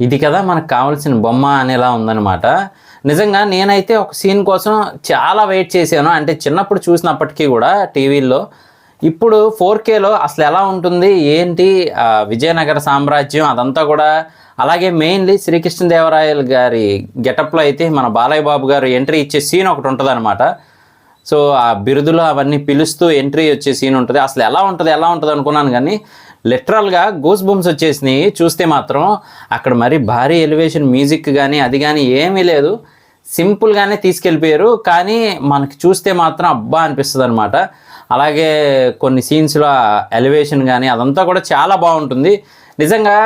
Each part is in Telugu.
ఇది కదా మనకు కావాల్సిన బొమ్మ అనేలా ఉందన్నమాట. నిజంగా నేనైతే ఒక సీన్ కోసం చాలా వెయిట్ చేశాను. అంటే చిన్నప్పుడు చూసినప్పటికీ కూడా టీవీల్లో. ఇప్పుడు 4Kలో అసలు ఎలా ఉంటుంది ఏంటి, విజయనగర సామ్రాజ్యం అదంతా కూడా. అలాగే మెయిన్లీ శ్రీకృష్ణదేవరాయలు గారి గెటప్లో అయితే మన బాలయ్య బాబు గారు ఎంట్రీ ఇచ్చే సీన్ ఒకటి ఉంటుందన్నమాట. సో ఆ బిరుదులు అవన్నీ పిలుస్తూ ఎంట్రీ వచ్చే సీన్ ఉంటుంది. అసలు ఎలా ఉంటుంది అనుకున్నాను, కానీ లిటరల్గా గూస్ బంప్స్ వచ్చేసినాయి చూస్తే మాత్రం. అక్కడ మరి భారీ ఎలివేషన్ మ్యూజిక్ కానీ అది కానీ ఏమీ లేదు, సింపుల్గానే తీసుకెళ్ళిపోయారు. కానీ మనకి చూస్తే మాత్రం అబ్బా అనిపిస్తుంది అనమాట. అలాగే కొన్ని సీన్స్లో ఎలివేషన్ కానీ అదంతా కూడా చాలా బాగుంటుంది. నిజంగా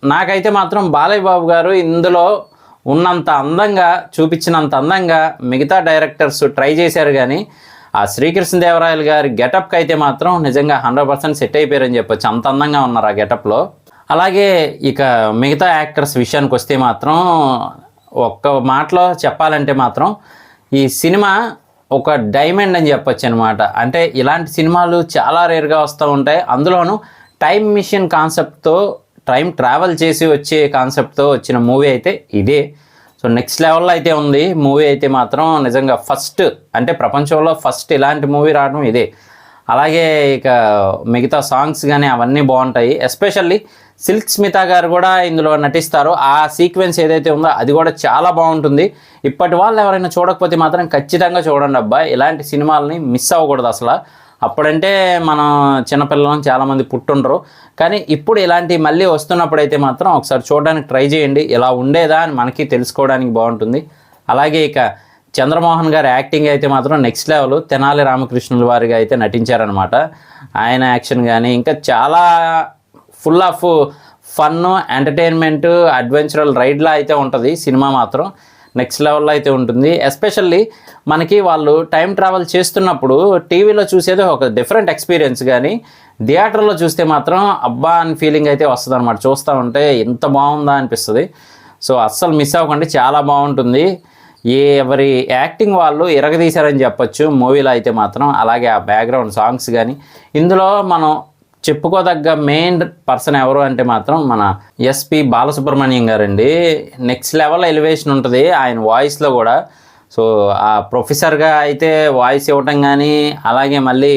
నాకైతే మాత్రం బాలయ్య బాబు గారు ఇందులో ఉన్నంత అందంగా చూపించినంత అందంగా మిగతా డైరెక్టర్స్ ట్రై చేశారు, కానీ ఆ శ్రీకృష్ణదేవరాయలు గారి గెటప్కి అయితే మాత్రం నిజంగా 100% సెట్ అయిపోయారని చెప్పొచ్చు. అంత అందంగా ఉన్నారు ఆ గెటప్లో. అలాగే ఇక మిగతా యాక్టర్స్ విషయానికి వస్తే మాత్రం ఒక్క మాటలో చెప్పాలంటే మాత్రం ఈ సినిమా ఒక డైమండ్ అని చెప్పొచ్చు అనమాట. అంటే ఇలాంటి సినిమాలు చాలా రేర్గా వస్తూ ఉంటాయి. అందులోనూ టైం మిషన్ కాన్సెప్ట్తో, టైం ట్రావెల్ చేసి వచ్చే కాన్సెప్ట్తో వచ్చిన మూవీ అయితే ఇదే. సో నెక్స్ట్ లెవెల్లో అయితే ఉంది మూవీ అయితే మాత్రం. నిజంగా ఫస్ట్, అంటే ప్రపంచంలో ఫస్ట్ ఇలాంటి మూవీ రావడం ఇదే. అలాగే ఇక మిగతా సాంగ్స్ కానీ అవన్నీ బాగుంటాయి. ఎస్పెషల్లీ సిల్క్ స్మిత గారు కూడా ఇందులో నటిస్తారు. ఆ సీక్వెన్స్ ఏదైతే ఉందో అది కూడా చాలా బాగుంటుంది. ఇప్పటి వాళ్ళు ఎవరైనా చూడకపోతే మాత్రం ఖచ్చితంగా చూడండి అబ్బా. ఇలాంటి సినిమాలని మిస్ అవ్వకూడదు అసలు. అప్పుడంటే మనం చిన్నపిల్లలను చాలామంది పుట్టుండరు, కానీ ఇప్పుడు ఇలాంటివి మళ్ళీ వస్తున్నప్పుడు అయితే మాత్రం ఒకసారి చూడడానికి ట్రై చేయండి. ఇలా ఉండేదా అని మనకి తెలుసుకోవడానికి బాగుంటుంది. అలాగే ఇక చంద్రమోహన్ గారి యాక్టింగ్ అయితే మాత్రం నెక్స్ట్ లెవెల్. తెనాలి రామకృష్ణుల వారిగా అయితే నటించారనమాట. ఆయన యాక్షన్ కానీ ఇంకా చాలా ఫుల్ ఆఫ్ ఫన్, ఎంటర్టైన్మెంట్, అడ్వెంచరల్ రైడ్లా అయితే ఉంటుంది సినిమా మాత్రం. నెక్స్ట్ లెవెల్లో అయితే ఉంటుంది. ఎస్పెషల్లీ మనకి వాళ్ళు టైం ట్రావెల్ చేస్తున్నప్పుడు టీవీలో చూసేది ఒక డిఫరెంట్ ఎక్స్పీరియన్స్, కానీ థియేటర్లో చూస్తే మాత్రం అబ్బా అని ఫీలింగ్ అయితే వస్తుంది అనమాట. చూస్తూ ఉంటే ఎంత బాగుందా అనిపిస్తుంది. సో అస్సలు మిస్ అవ్వకండి, చాలా బాగుంటుంది. ఎవరి యాక్టింగ్ వాళ్ళు ఇరగదీశారని చెప్పొచ్చు మూవీలో అయితే మాత్రం. అలాగే ఆ బ్యాక్గ్రౌండ్ సాంగ్స్ కానీ. ఇందులో మనం చెప్పుకోదగ్గ మెయిన్ పర్సన్ ఎవరు అంటే మాత్రం మన ఎస్పి బాలసుబ్రహ్మణ్యం గారండి. నెక్స్ట్ లెవెల్ ఎలివేషన్ ఉంటుంది ఆయన వాయిస్లో కూడా. సో ఆ ప్రొఫెసర్గా అయితే వాయిస్ ఇవ్వటం కానీ, అలాగే మళ్ళీ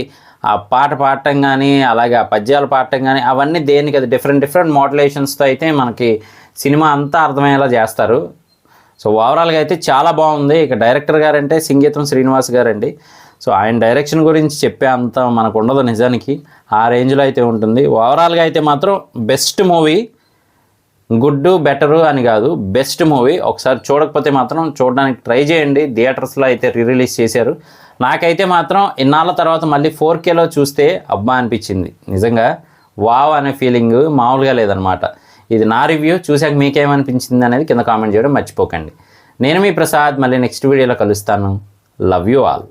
ఆ పాట పాడటం కానీ, అలాగే ఆ పద్యాలు పాడటం కానీ, అవన్నీ దేనికి అది డిఫరెంట్ మోడ్యులేషన్స్తో అయితే మనకి సినిమా అంతా అర్థమయ్యేలా చేస్తారు. సో ఓవరాల్గా అయితే చాలా బాగుంది. ఇక డైరెక్టర్ గారంటే సింగీతం శ్రీనివాస్ గారండి. సో ఆయన డైరెక్షన్ గురించి చెప్పే అంత మనకు ఉండదు నిజానికి, ఆ రేంజ్లో అయితే ఉంటుంది. ఓవరాల్గా అయితే మాత్రం బెస్ట్ మూవీ. గుడ్ బెటరు అని కాదు, బెస్ట్ మూవీ. ఒకసారి చూడకపోతే మాత్రం చూడడానికి ట్రై చేయండి. థియేటర్స్లో అయితే రిలీజ్ చేశారు. నాకైతే మాత్రం ఇన్నాళ్ళ తర్వాత మళ్ళీ 4Kలో చూస్తే అబ్బా అనిపించింది. నిజంగా వావ్ అనే ఫీలింగ్ మామూలుగా లేదనమాట. ఇది నా రివ్యూ. చూసాక మీకేమనిపించింది అనేది కింద కామెంట్ చేయడం మర్చిపోకండి. నేను మీ ప్రసాద్, మళ్ళీ నెక్స్ట్ వీడియోలో కలుస్తాను. Love you all.